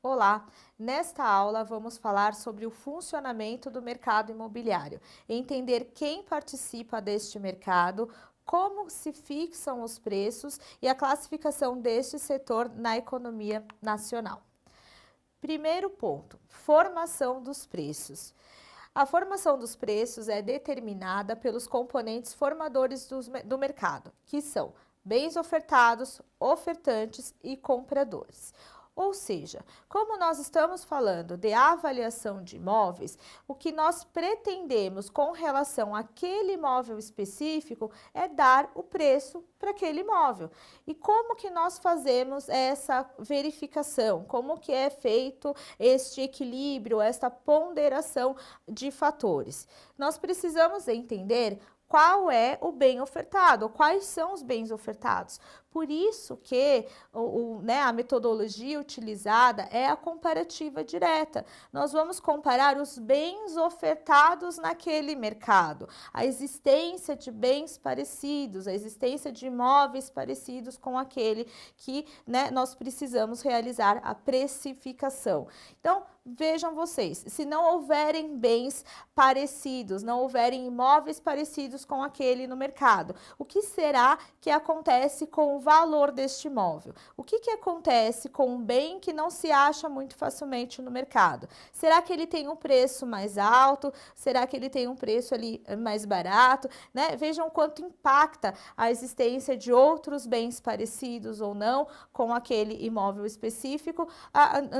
Olá! Nesta aula vamos falar sobre o funcionamento do mercado imobiliário, entender quem participa deste mercado, como se fixam os preços e a classificação deste setor na economia nacional. Primeiro ponto, formação dos preços. A formação dos preços é determinada pelos componentes formadores do mercado, que são bens ofertados, ofertantes e compradores. Ou seja, como nós estamos falando de avaliação de imóveis, o que nós pretendemos com relação àquele imóvel específico é dar o preço para aquele imóvel. E como que nós fazemos essa verificação? Como que é feito este equilíbrio, esta ponderação de fatores? Nós precisamos entender qual é o bem ofertado, quais são os bens ofertados. Por isso que a metodologia utilizada é a comparativa direta. Nós vamos comparar os bens ofertados naquele mercado, a existência de bens parecidos, a existência de imóveis parecidos com aquele que nós precisamos realizar a precificação. Então, vejam vocês, se não houverem bens parecidos, não houverem imóveis parecidos com aquele no mercado, o que será que acontece com o valor deste imóvel? O que acontece com um bem que não se acha muito facilmente no mercado? Será que ele tem um preço mais alto? Será que ele tem um preço ali mais barato? Vejam quanto impacta a existência de outros bens parecidos ou não com aquele imóvel específico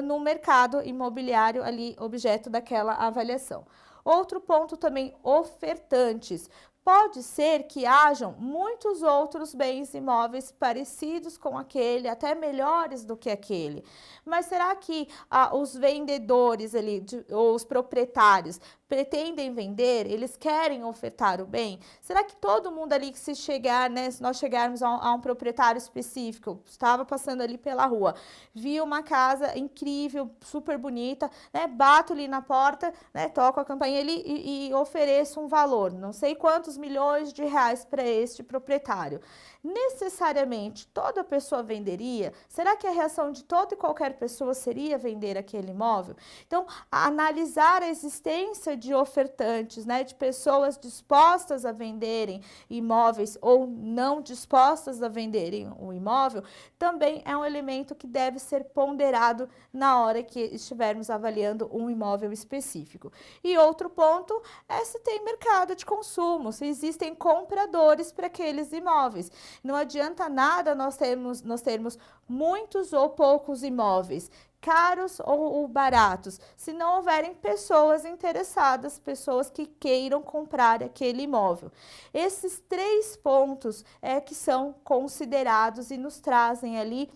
no mercado imobiliário ali, objeto daquela avaliação. Outro ponto também, ofertantes. Pode ser que hajam muitos outros bens imóveis parecidos com aquele, até melhores do que aquele. Mas será que os vendedores ali, ou os proprietários, pretendem vender? Eles querem ofertar o bem? Será que todo mundo ali que se chegar, se nós chegarmos a um proprietário específico, estava passando ali pela rua, viu uma casa incrível, super bonita, bato ali na porta, toco a campainha ali e ofereço um valor, não sei quantos milhões de reais para este proprietário. Necessariamente toda pessoa venderia? Será que a reação de toda e qualquer pessoa seria vender aquele imóvel? Então, analisar a existência de ofertantes, de pessoas dispostas a venderem imóveis ou não dispostas a venderem o imóvel, também é um elemento que deve ser ponderado na hora que estivermos avaliando um imóvel específico. E outro ponto é se tem mercado de consumo, se existem compradores para aqueles imóveis. Não adianta nada nós termos muitos ou poucos imóveis, caros ou baratos, se não houverem pessoas interessadas, pessoas que queiram comprar aquele imóvel. Esses 3 pontos que são considerados e nos trazem ali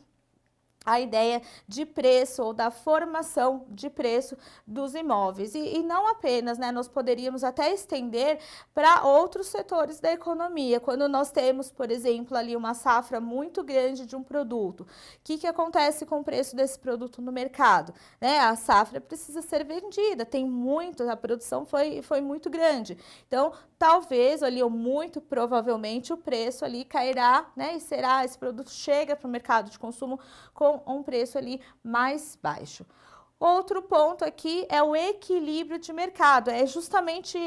a ideia de preço ou da formação de preço dos imóveis. E não apenas, nós poderíamos até estender para outros setores da economia. Quando nós temos, por exemplo, ali uma safra muito grande de um produto, o que acontece com o preço desse produto no mercado? A safra precisa ser vendida, tem muito, a produção foi muito grande. Então, talvez ali, ou muito provavelmente, o preço ali cairá, e será, esse produto chega para o mercado de consumo com um preço ali mais baixo. Outro ponto aqui é o equilíbrio de mercado, é justamente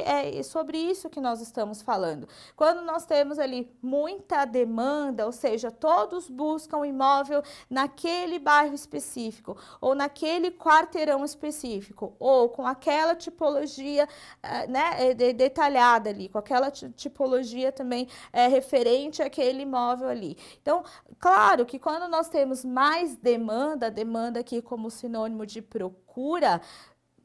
sobre isso que nós estamos falando. Quando nós temos ali muita demanda, ou seja, todos buscam imóvel naquele bairro específico, ou naquele quarteirão específico, ou com aquela tipologia detalhada ali, com aquela tipologia também referente àquele imóvel ali. Então, claro que quando nós temos mais demanda aqui como sinônimo de procura,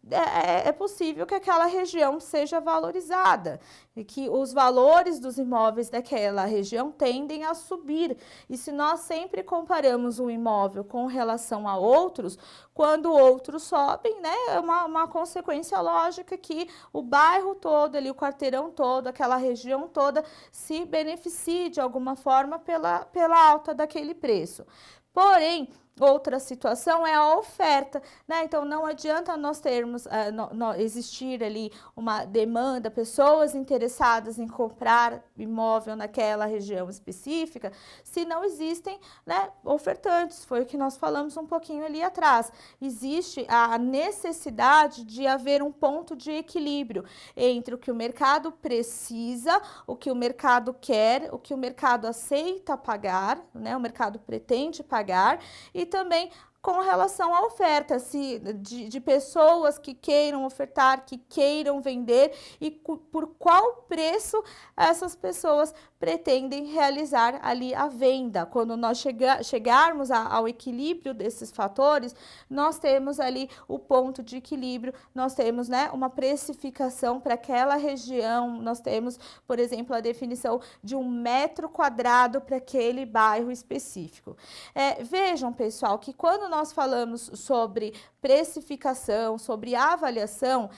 é possível que aquela região seja valorizada e que os valores dos imóveis daquela região tendem a subir. E se nós sempre comparamos um imóvel com relação a outros, quando outros sobem, é uma consequência lógica que o bairro todo ali, o quarteirão todo, aquela região toda se beneficie de alguma forma pela alta daquele preço. Porém, outra situação é a oferta, né? Então, não adianta nós termos, existir ali uma demanda, pessoas interessadas em comprar imóvel naquela região específica, se não existem, né, ofertantes. Foi o que nós falamos um pouquinho ali atrás. Existe a necessidade de haver um ponto de equilíbrio entre o que o mercado precisa, o que o mercado quer, o que o mercado aceita pagar, né? O mercado pretende pagar, e também com relação à oferta, de pessoas que queiram ofertar, que queiram vender e por qual preço essas pessoas pretendem realizar ali a venda. Quando nós chegarmos ao equilíbrio desses fatores, nós temos ali o ponto de equilíbrio, nós temos, né, uma precificação para aquela região, nós temos, por exemplo, a definição de 1 m² para aquele bairro específico. Vejam, pessoal, que quando nós falamos sobre precificação, sobre avaliação,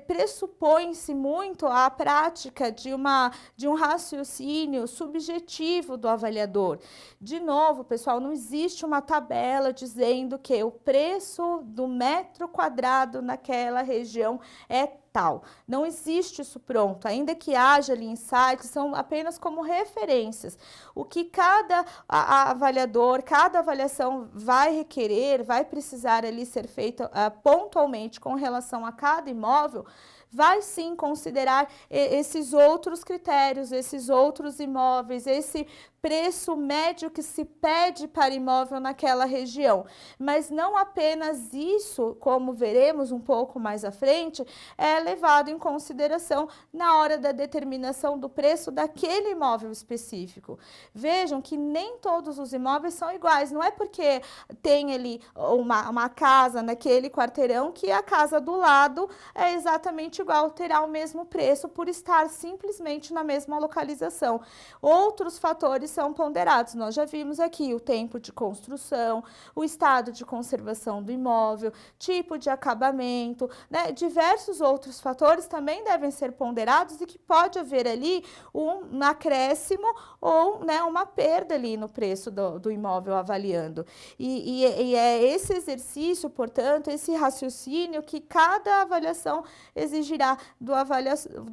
pressupõe-se muito a prática de um raciocínio subjetivo do avaliador. De novo, pessoal, não existe uma tabela dizendo que o preço do 1 m² naquela região é tal. Não existe isso pronto, ainda que haja ali insights, são apenas como referências. O que cada avaliador, cada avaliação vai requerer, vai precisar ali ser feita pontualmente com relação a cada imóvel, vai sim considerar esses outros critérios, esses outros imóveis, esse preço médio que se pede para imóvel naquela região. Mas não apenas isso, como veremos um pouco mais à frente, é levado em consideração na hora da determinação do preço daquele imóvel específico. Vejam que nem todos os imóveis são iguais, não é porque tem ali uma casa naquele quarteirão que a casa do lado é exatamente igual, terá o mesmo preço por estar simplesmente na mesma localização. Outros fatores são ponderados, nós já vimos aqui o tempo de construção, o estado de conservação do imóvel, tipo de acabamento, né? Diversos outros fatores também devem ser ponderados e que pode haver ali um acréscimo ou, né, uma perda ali no preço do imóvel avaliando. E é esse exercício, portanto, esse raciocínio que cada avaliação exigirá do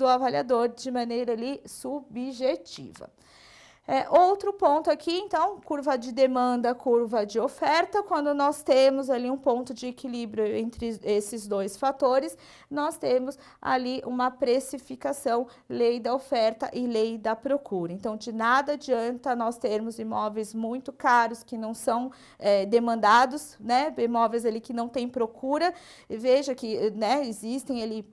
avaliador de maneira ali subjetiva. Outro ponto aqui, então, curva de demanda, curva de oferta. Quando nós temos ali um ponto de equilíbrio entre esses dois fatores, nós temos ali uma precificação, lei da oferta e lei da procura. Então, de nada adianta nós termos imóveis muito caros que não são demandados, né? Imóveis ali que não tem procura. Veja que, né, existem ali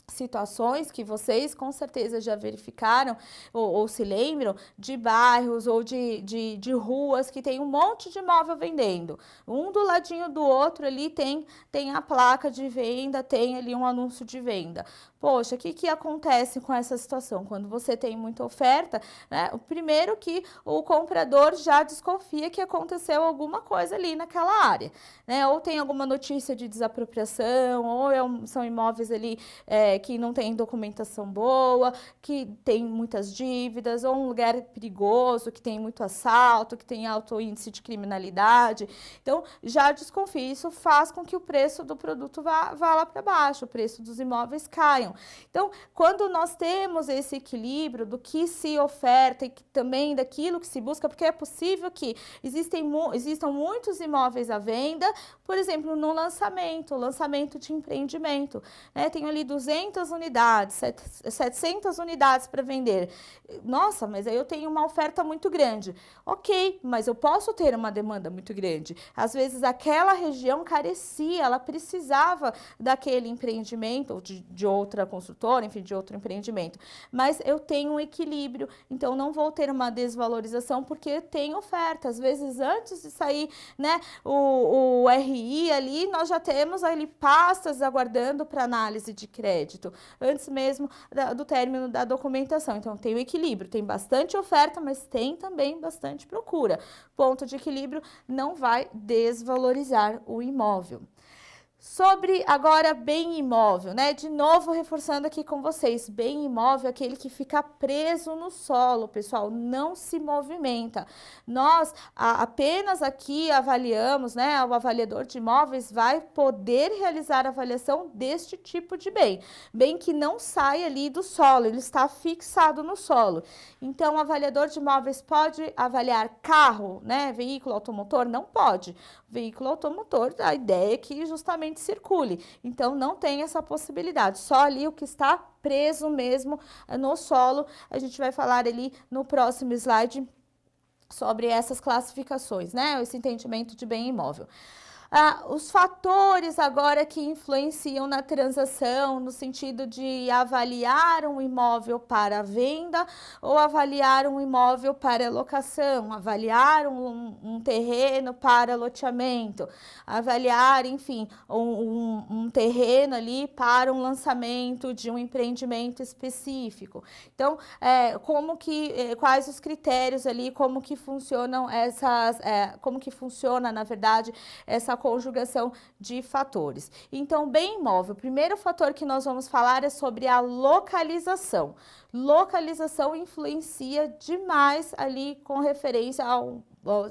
situações que vocês com certeza já verificaram ou se lembram de bairros ou de ruas que tem um monte de imóvel vendendo. Um do ladinho do outro ali tem a placa de venda, tem ali um anúncio de venda. Poxa, o que acontece com essa situação? Quando você tem muita oferta, né, o primeiro que o comprador já desconfia que aconteceu alguma coisa ali naquela área, né? Ou tem alguma notícia de desapropriação, ou são imóveis ali que não tem documentação boa, que tem muitas dívidas, ou um lugar perigoso, que tem muito assalto, que tem alto índice de criminalidade. Então, já desconfia. Isso faz com que o preço do produto vá lá para baixo, o preço dos imóveis caiam. Então, quando nós temos esse equilíbrio do que se oferta e também daquilo que se busca, porque é possível que existam muitos imóveis à venda, por exemplo, no lançamento de empreendimento, né? Tenho ali 200 unidades, 700 unidades para vender. Nossa, mas aí eu tenho uma oferta muito grande. Ok, mas eu posso ter uma demanda muito grande. Às vezes aquela região carecia, ela precisava daquele empreendimento, ou de outra construtora, enfim, de outro empreendimento. Mas eu tenho um equilíbrio, então não vou ter uma desvalorização porque tem oferta. Às vezes antes de sair, né, o RI ali, nós já temos ali pastas aguardando para análise de crédito, antes mesmo do término da documentação. Então tem o equilíbrio, tem bastante oferta, mas tem também bastante procura. Ponto de equilíbrio não vai desvalorizar o imóvel. Sobre agora bem imóvel, né? De novo reforçando aqui com vocês, bem imóvel é aquele que fica preso no solo, pessoal, não se movimenta. Nós apenas aqui avaliamos, né? O avaliador de imóveis vai poder realizar a avaliação deste tipo de bem, bem que não sai ali do solo, ele está fixado no solo. Então, o avaliador de imóveis pode avaliar carro, né? Veículo automotor? Não pode. Veículo automotor, a ideia é que justamente circule. Então, não tem essa possibilidade. Só ali o que está preso mesmo no solo. A gente vai falar ali no próximo slide sobre essas classificações, né? Esse entendimento de bem imóvel. Os fatores agora que influenciam na transação, no sentido de avaliar um imóvel para venda ou avaliar um imóvel para locação, avaliar um terreno para loteamento, avaliar, enfim, um terreno ali para um lançamento de um empreendimento específico. Então, quais os critérios ali, como que funcionam como que funciona, na verdade, essa conjugação de fatores. Então, bem imóvel, o primeiro fator que nós vamos falar é sobre a localização. Localização influencia demais ali com referência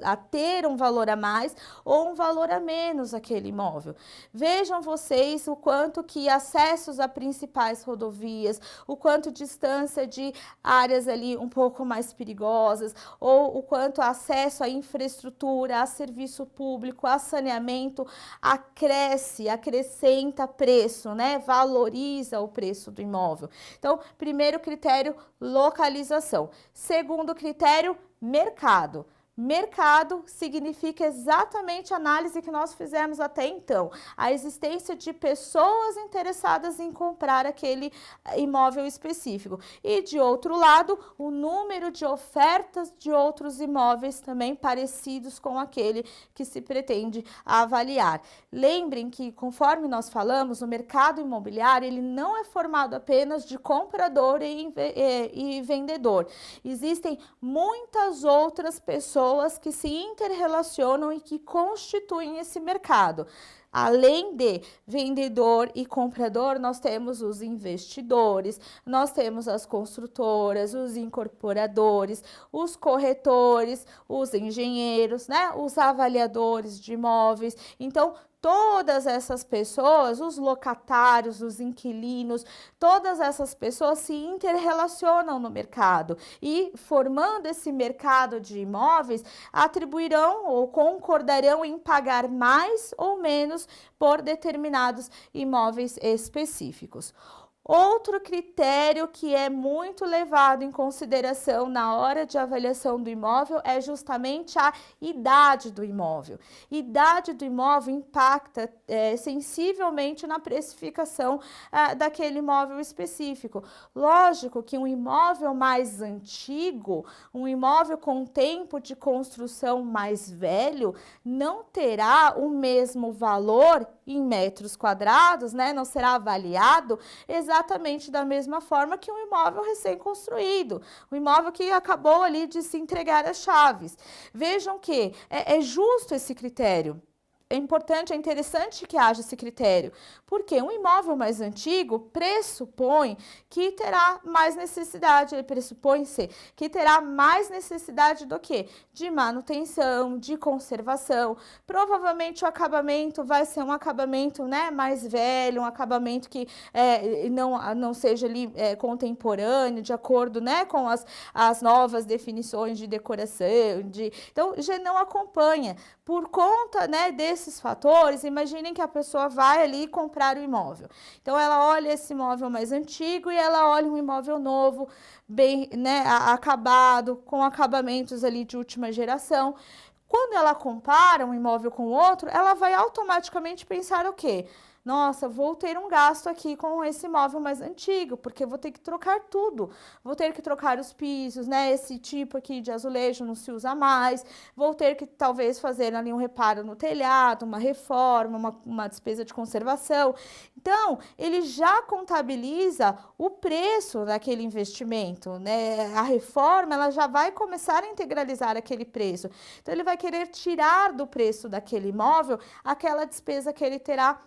a ter um valor a mais ou um valor a menos aquele imóvel. Vejam vocês o quanto que acessos a principais rodovias, o quanto distância de áreas ali um pouco mais perigosas, ou o quanto acesso à infraestrutura, a serviço público, a saneamento, acrescenta preço, né? Valoriza o preço do imóvel. Então, primeiro critério, localização. Segundo critério, mercado. Mercado significa exatamente a análise que nós fizemos até então, a existência de pessoas interessadas em comprar aquele imóvel específico. E de outro lado, o número de ofertas de outros imóveis também parecidos com aquele que se pretende avaliar. Lembrem que, conforme nós falamos, o mercado imobiliário ele não é formado apenas de comprador e vendedor. Existem muitas outras pessoas que se interrelacionam e que constituem esse mercado. Além de vendedor e comprador, nós temos os investidores, nós temos as construtoras, os incorporadores, os corretores, os engenheiros, né? Os avaliadores de imóveis. Então, todas essas pessoas, os locatários, os inquilinos, todas essas pessoas se interrelacionam no mercado e, formando esse mercado de imóveis, atribuirão ou concordarão em pagar mais ou menos por determinados imóveis específicos. Outro critério que é muito levado em consideração na hora de avaliação do imóvel é justamente a idade do imóvel. Idade do imóvel impacta sensivelmente na precificação daquele imóvel específico. Lógico que um imóvel mais antigo, um imóvel com tempo de construção mais velho, não terá o mesmo valor em metros quadrados, né? Não será avaliado exatamente da mesma forma que um imóvel recém-construído, um imóvel que acabou ali de se entregar as chaves. Vejam que é justo esse critério. É importante, é interessante que haja esse critério, porque um imóvel mais antigo pressupõe que terá mais necessidade, ele pressupõe-se que terá mais necessidade do quê? De manutenção, de conservação. Provavelmente o acabamento vai ser um acabamento, né, mais velho, um acabamento que não seja ali contemporâneo, de acordo, né, com as novas definições de decoração, então já não acompanha. Por conta, né, desses fatores, imaginem que a pessoa vai ali comprar o imóvel. Então, ela olha esse imóvel mais antigo e ela olha um imóvel novo, bem, né, acabado, com acabamentos ali de última geração. Quando ela compara um imóvel com o outro, ela vai automaticamente pensar o quê? Nossa, vou ter um gasto aqui com esse imóvel mais antigo, porque vou ter que trocar tudo. Vou ter que trocar os pisos, né? Esse tipo aqui de azulejo não se usa mais. Vou ter que talvez fazer ali um reparo no telhado, uma reforma, uma despesa de conservação. Então, ele já contabiliza o preço daquele investimento, né? A reforma, ela já vai começar a integralizar aquele preço. Então, ele vai querer tirar do preço daquele imóvel aquela despesa que ele terá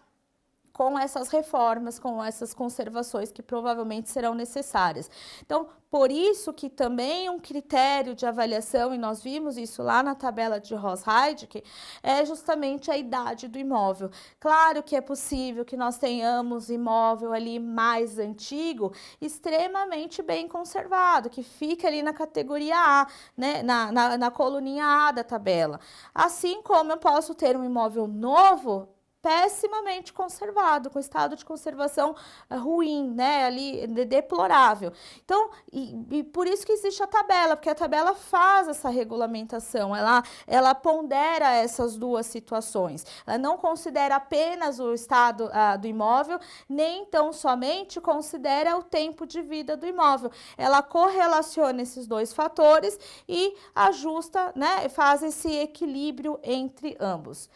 com essas reformas, com essas conservações que provavelmente serão necessárias. Então, por isso que também um critério de avaliação, e nós vimos isso lá na tabela de Ross-Heidke, é justamente a idade do imóvel. Claro que é possível que nós tenhamos imóvel ali mais antigo, extremamente bem conservado, que fica ali na categoria A, né, na coluninha A da tabela. Assim como eu posso ter um imóvel novo, pessimamente conservado, com estado de conservação ruim, né, ali deplorável. Então, e por isso que existe a tabela, porque a tabela faz essa regulamentação, ela pondera essas duas situações. Ela não considera apenas o estado do imóvel, nem tão somente considera o tempo de vida do imóvel. Ela correlaciona esses dois fatores e ajusta, né, faz esse equilíbrio entre ambos.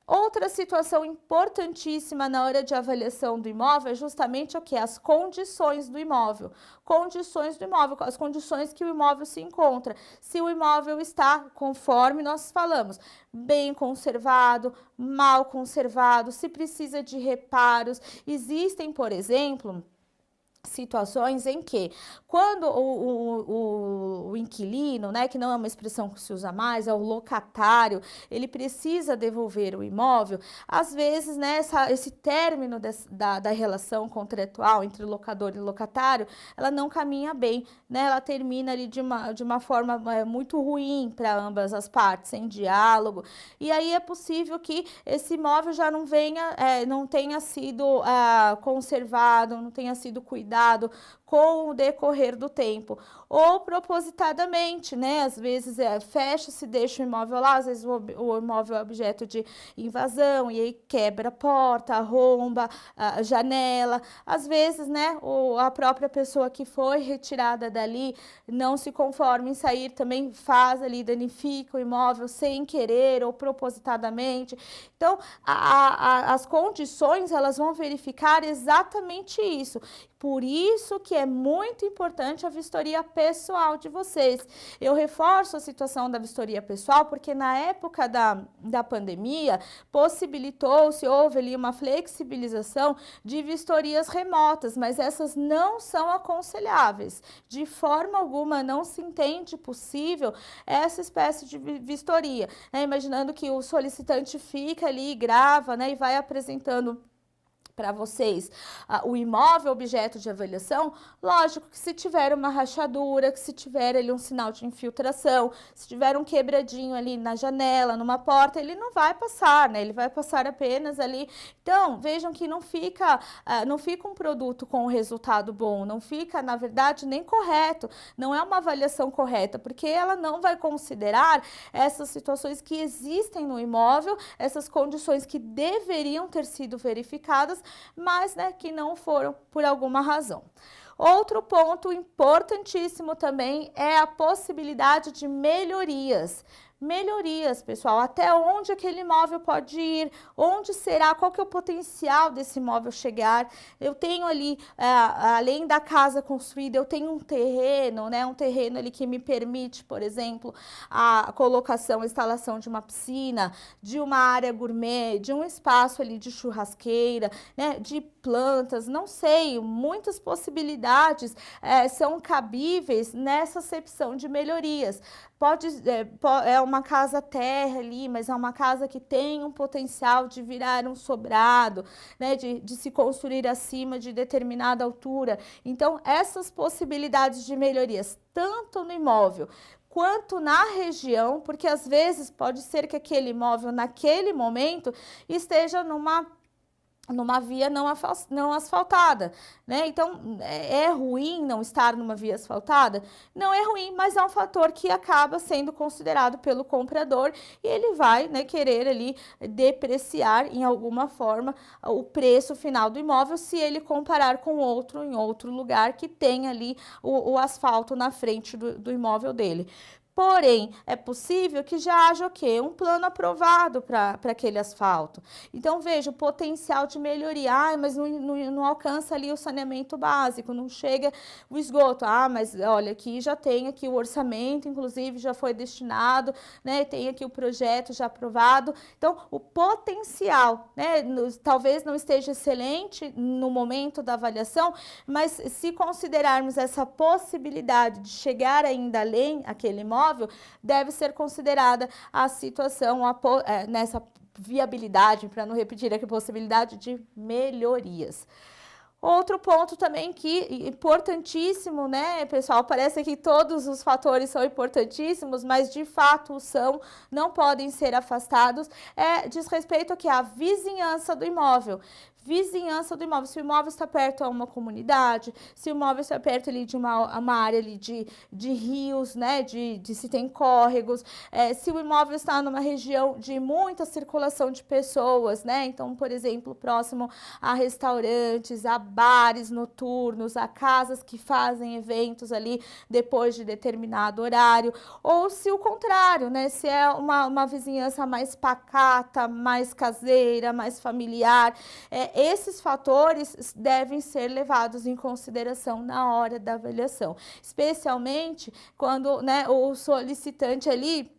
Outra situação importantíssima na hora de avaliação do imóvel é justamente o que? As condições do imóvel. Condições do imóvel, as condições que o imóvel se encontra. Se o imóvel está, conforme nós falamos, bem conservado, mal conservado, se precisa de reparos. Existem, por exemplo, situações em que, quando o inquilino, né, que não é uma expressão que se usa mais, é o locatário, ele precisa devolver o imóvel, às vezes, né, esse término da relação contratual entre locador e locatário, ela não caminha bem, né, ela termina ali de uma forma muito ruim para ambas as partes, sem diálogo, e aí é possível que esse imóvel já não venha, não tenha sido conservado, não tenha sido cuidado com o decorrer do tempo, ou propositadamente, né? Às vezes fecha-se, deixa o imóvel lá, às vezes o imóvel é objeto de invasão e aí quebra a porta, arromba a janela, às vezes, né? A própria pessoa que foi retirada dali não se conforma em sair, também faz ali, danifica o imóvel sem querer ou propositadamente. Então, as condições, elas vão verificar exatamente isso. Por isso que é muito importante a vistoria pessoal de vocês. Eu reforço a situação da vistoria pessoal porque na época da pandemia possibilitou-se, houve ali uma flexibilização de vistorias remotas, mas essas não são aconselháveis. De forma alguma não se entende possível essa espécie de vistoria, né? Imaginando que o solicitante fica ali, grava, né, e vai apresentando para vocês o imóvel objeto de avaliação, lógico que se tiver uma rachadura, que se tiver ali um sinal de infiltração, se tiver um quebradinho ali na janela, numa porta, ele não vai passar, né? Ele vai passar apenas ali. Então, vejam que não fica um produto com um resultado bom, não fica, na verdade, nem correto, não é uma avaliação correta, porque ela não vai considerar essas situações que existem no imóvel, essas condições que deveriam ter sido verificadas, mas, né, que não foram por alguma razão. Outro ponto importantíssimo também é a possibilidade de melhorias. Melhorias, pessoal, até onde aquele imóvel pode ir, onde será, qual que é o potencial desse imóvel chegar. Eu tenho ali, além da casa construída, eu tenho um terreno, né, um terreno ali que me permite, por exemplo, a colocação, a instalação de uma piscina, de uma área gourmet, de um espaço ali de churrasqueira, né, de plantas, não sei, muitas possibilidades são cabíveis nessa acepção de melhorias. É uma casa terra ali, mas é uma casa que tem um potencial de virar um sobrado, né, de se construir acima de determinada altura. Então, essas possibilidades de melhorias, tanto no imóvel quanto na região, porque às vezes pode ser que aquele imóvel, naquele momento, esteja numa via não asfaltada, né? Então, é ruim não estar numa via asfaltada? Não é ruim, mas é um fator que acaba sendo considerado pelo comprador e ele vai, né, querer ali depreciar em alguma forma o preço final do imóvel se ele comparar com outro em outro lugar que tem ali o asfalto na frente do imóvel dele. Porém, é possível que já haja o quê? Um plano aprovado para aquele asfalto. Então, veja o potencial de melhoria. Ah, mas não alcança ali o saneamento básico, não chega o esgoto. Ah, mas olha, aqui já tem aqui o orçamento, inclusive já foi destinado, né? Tem aqui o projeto já aprovado. Então, o potencial, né? Talvez não esteja excelente no momento da avaliação, mas se considerarmos essa possibilidade de chegar ainda além aquele imóvel, deve ser considerada a situação nessa viabilidade, para não repetir aqui, possibilidade de melhorias. Outro ponto também que importantíssimo, né, pessoal? Parece que todos os fatores são importantíssimos, mas de fato são, não podem ser afastados. Diz respeito aqui à vizinhança do imóvel. Vizinhança do imóvel, se o imóvel está perto a uma comunidade, se o imóvel está perto ali de uma área ali de rios, né, se tem córregos, se o imóvel está numa região de muita circulação de pessoas, né, então, por exemplo, próximo a restaurantes, a bares noturnos, a casas que fazem eventos ali depois de determinado horário, ou se o contrário, né, se é uma vizinhança mais pacata, mais caseira, mais familiar, esses fatores devem ser levados em consideração na hora da avaliação, especialmente quando, né, o solicitante ali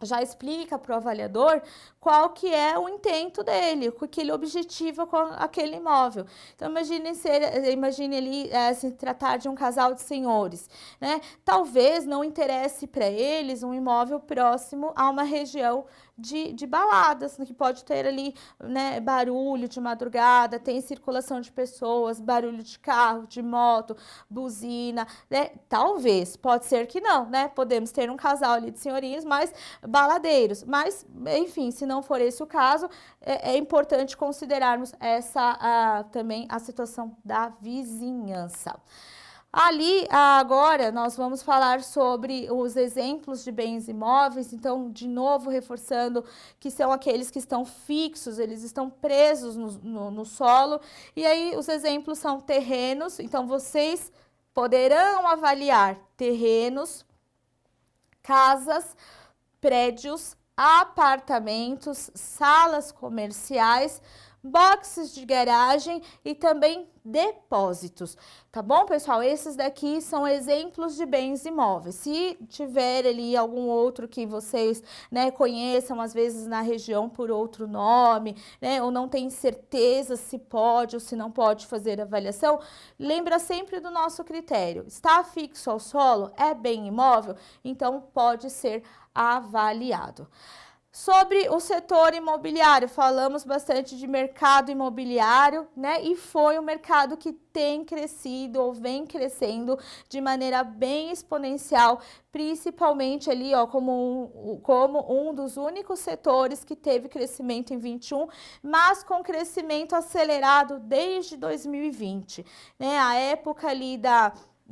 já explica para o avaliador qual que é o intento dele, o que ele objetiva com aquele imóvel. Então, imagine ali se tratar de um casal de senhores, né? Talvez não interesse para eles um imóvel próximo a uma região de baladas, que pode ter ali, né, barulho de madrugada, tem circulação de pessoas, barulho de carro, de moto, buzina, né? Talvez, pode ser que não, né? Podemos ter um casal ali de senhorinhos, mas baladeiros, mas enfim, se não for esse o caso, é importante considerarmos também a situação da vizinhança. Ali, agora, nós vamos falar sobre os exemplos de bens imóveis, então, de novo, reforçando que são aqueles que estão fixos, eles estão presos no solo, e aí os exemplos são terrenos, então vocês poderão avaliar terrenos, casas, prédios, apartamentos, salas comerciais, boxes de garagem e também depósitos, tá bom, pessoal? Esses daqui são exemplos de bens imóveis. Se tiver ali algum outro que vocês, né, conheçam, às vezes na região por outro nome, né, ou não tem certeza se pode ou se não pode fazer avaliação, lembra sempre do nosso critério. Está fixo ao solo? É bem imóvel? Então pode ser avaliado. Sobre o setor imobiliário, falamos bastante de mercado imobiliário, né? E foi um mercado que tem crescido ou vem crescendo de maneira bem exponencial, principalmente ali, ó, como um dos únicos setores que teve crescimento em 21, mas com crescimento acelerado desde 2020, né? A época ali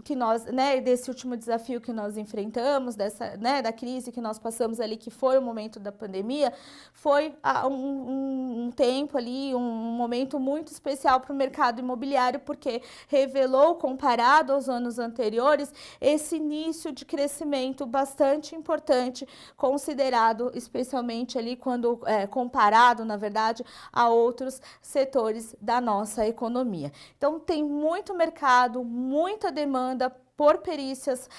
que nós, né, desse último desafio que nós enfrentamos, né, da crise que nós passamos ali, que foi o momento da pandemia, foi um tempo ali, um momento muito especial para o mercado imobiliário, porque revelou, comparado aos anos anteriores, esse início de crescimento bastante importante, considerado especialmente ali quando comparado, na verdade, a outros setores da nossa economia. Então, tem muito mercado, muita demanda por perícias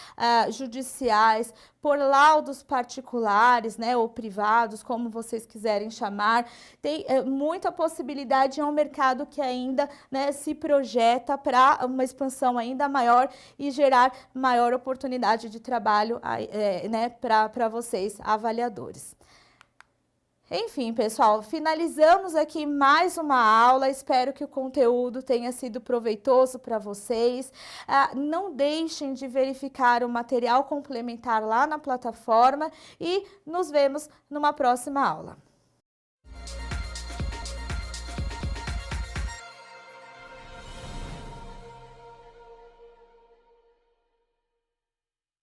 judiciais, por laudos particulares, né, ou privados, como vocês quiserem chamar. Tem muita possibilidade, é um mercado que ainda, né, se projeta para uma expansão ainda maior e gerar maior oportunidade de trabalho, né, para vocês, avaliadores. Enfim, pessoal, finalizamos aqui mais uma aula. Espero que o conteúdo tenha sido proveitoso para vocês. Não deixem de verificar o material complementar lá na plataforma e nos vemos numa próxima aula.